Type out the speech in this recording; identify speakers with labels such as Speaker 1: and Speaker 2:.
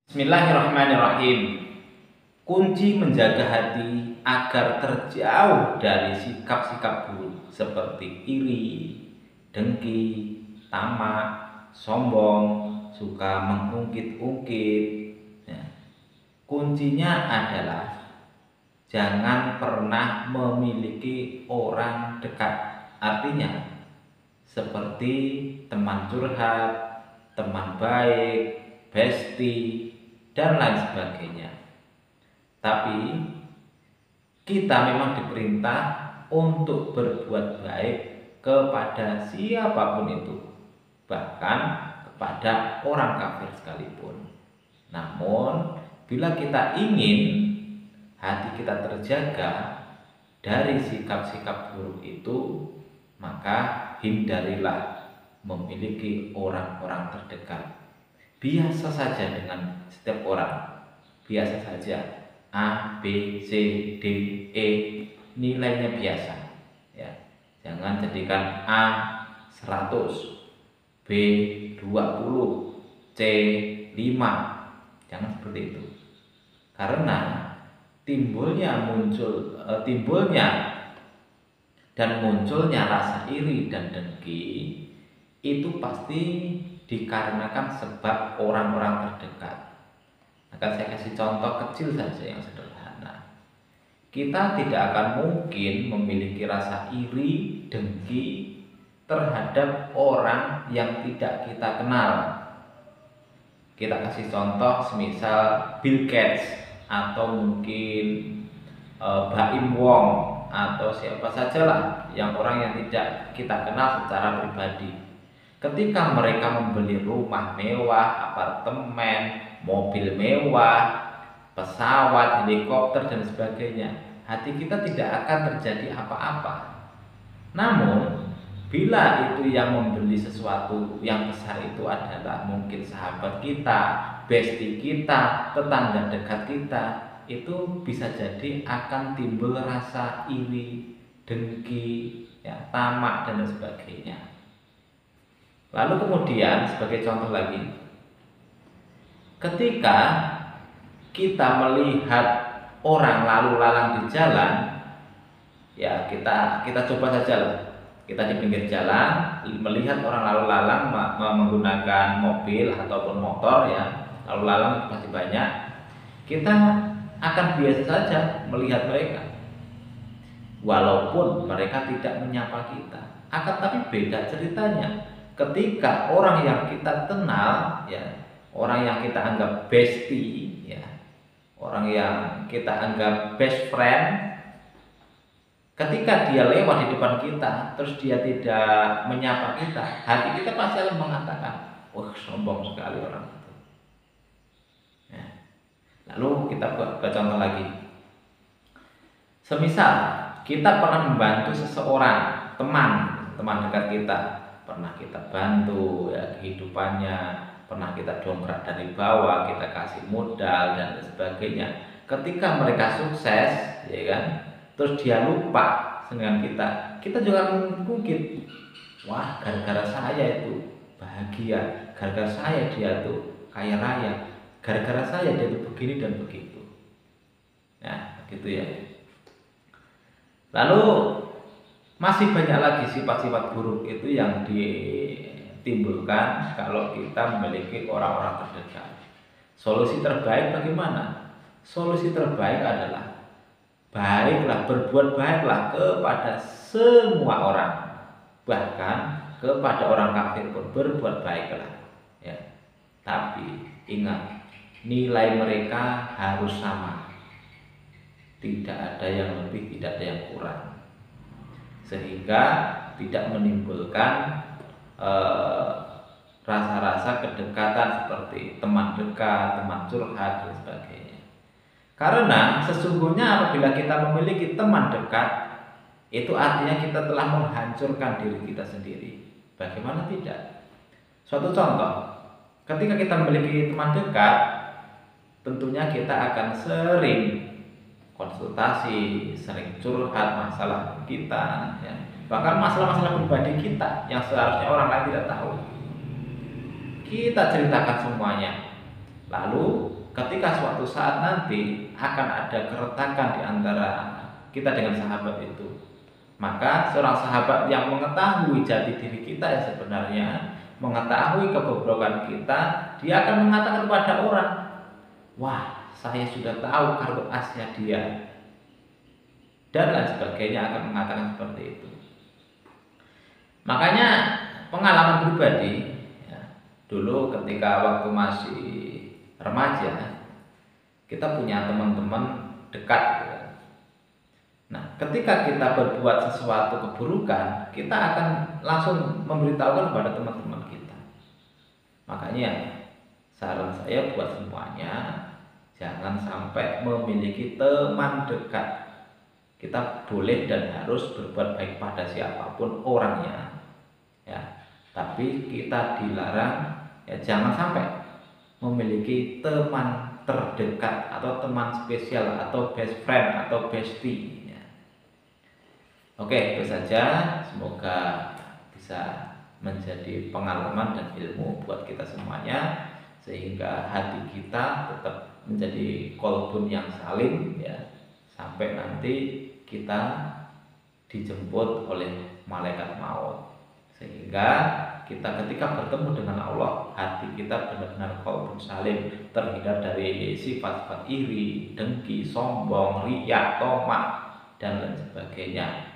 Speaker 1: Bismillahirrahmanirrahim. Kunci menjaga hati agar terjauh dari sikap-sikap buruk seperti iri, dengki, tamak, sombong, suka mengungkit-ungkit. Ya. Kuncinya adalah jangan pernah memiliki orang dekat. Artinya seperti teman curhat, teman baik, bestie, dan lain sebagainya. Tapi kita memang diperintah untuk berbuat baik kepada siapapun itu, bahkan kepada orang kafir sekalipun. Namun bila kita ingin hati kita terjaga dari sikap-sikap buruk itu, maka hindarilah memiliki orang-orang terdekat. Biasa saja dengan setiap orang, biasa saja. A, B, C, D, E, nilainya biasa ya. Jangan jadikan A 100, B 20, C 5. Jangan seperti itu. Karena timbulnya dan munculnya rasa iri dan dengki itu pasti dikarenakan sebab orang-orang terdekat. Akan saya kasih contoh kecil saja yang sederhana. Kita tidak akan mungkin memiliki rasa iri, dengki terhadap orang yang tidak kita kenal. Kita kasih contoh semisal Bill Gates atau mungkin Baim Wong atau siapa sajalah yang orang yang tidak kita kenal secara pribadi. Ketika mereka membeli rumah mewah, apartemen, mobil mewah, pesawat, helikopter, dan sebagainya, hati kita tidak akan terjadi apa-apa. Namun, bila itu yang membeli sesuatu yang besar itu adalah mungkin sahabat kita, bestie kita, tetangga dekat kita, itu bisa jadi akan timbul rasa iri, dengki, ya, tamak, dan sebagainya. Lalu kemudian sebagai contoh lagi, ketika kita melihat orang lalu lalang di jalan, ya kita coba saja lah. Kita di pinggir jalan melihat orang lalu lalang menggunakan mobil ataupun motor, ya, lalu lalang itu pasti banyak. Kita akan biasa saja melihat mereka, walaupun mereka tidak menyapa kita. Akan tapi beda ceritanya ketika orang yang kita kenal, ya, orang yang kita anggap bestie, ya, orang yang kita anggap best friend, ketika dia lewat di depan kita, terus dia tidak menyapa kita, hati kita pasti akan mengatakan, wah, sombong sekali orang itu. Ya. Lalu kita buat contoh lagi. Semisal kita pernah membantu seseorang, teman dekat kita, pernah kita bantu, ya, kehidupannya, pernah kita dongkrak dari bawah, kita kasih modal dan sebagainya. Ketika mereka sukses, ya kan, terus dia lupa dengan kita juga mungkin, wah, gara-gara saya itu bahagia, gara-gara saya dia tuh kaya raya, gara-gara saya dia tuh begini dan begitu. Nah, begitu ya. Lalu masih banyak lagi sifat-sifat buruk itu yang ditimbulkan kalau kita memiliki orang-orang terdekat. Solusi terbaik bagaimana? Solusi terbaik adalah berbuat baiklah kepada semua orang, bahkan kepada orang kafir pun berbuat baiklah, ya. Tapi ingat, nilai mereka harus sama, tidak ada yang lebih, tidak ada yang kurang, sehingga tidak menimbulkan rasa-rasa kedekatan seperti teman dekat, teman curhat, dan sebagainya. Karena sesungguhnya apabila kita memiliki teman dekat, itu artinya kita telah menghancurkan diri kita sendiri. Bagaimana tidak? Suatu contoh, ketika kita memiliki teman dekat, tentunya kita akan sering konsultasi, sering curhat masalah kita, ya. Bahkan masalah-masalah pribadi kita yang seharusnya orang lain tidak tahu, kita ceritakan semuanya. Lalu ketika suatu saat nanti akan ada keretakan di antara kita dengan sahabat itu, maka seorang sahabat yang mengetahui jati diri kita yang sebenarnya, mengetahui kebobrokan kita, dia akan mengatakan kepada orang, wah, saya sudah tahu kartu asnya dia, dan lain sebagainya, akan mengatakan seperti itu. Makanya pengalaman pribadi, ya, dulu ketika waktu masih remaja, kita punya teman-teman dekat gitu kan. Nah, ketika kita berbuat sesuatu keburukan, kita akan langsung memberitahukan kepada teman-teman kita. Makanya saran saya buat semuanya, jangan sampai memiliki teman dekat. Kita boleh dan harus berbuat baik pada siapapun orangnya, ya. Tapi kita dilarang, ya, jangan sampai memiliki teman terdekat atau teman spesial atau best friend atau bestie, ya. Oke, itu saja. Semoga bisa menjadi pengalaman dan ilmu buat kita semuanya, sehingga hati kita tetap menjadi kolbun yang salim, ya, sampai nanti kita dijemput oleh malaikat maut, sehingga kita ketika bertemu dengan Allah, hati kita benar-benar kolbun salim, terhindar dari sifat-sifat iri, dengki, sombong, riya, tomak, dan lain sebagainya.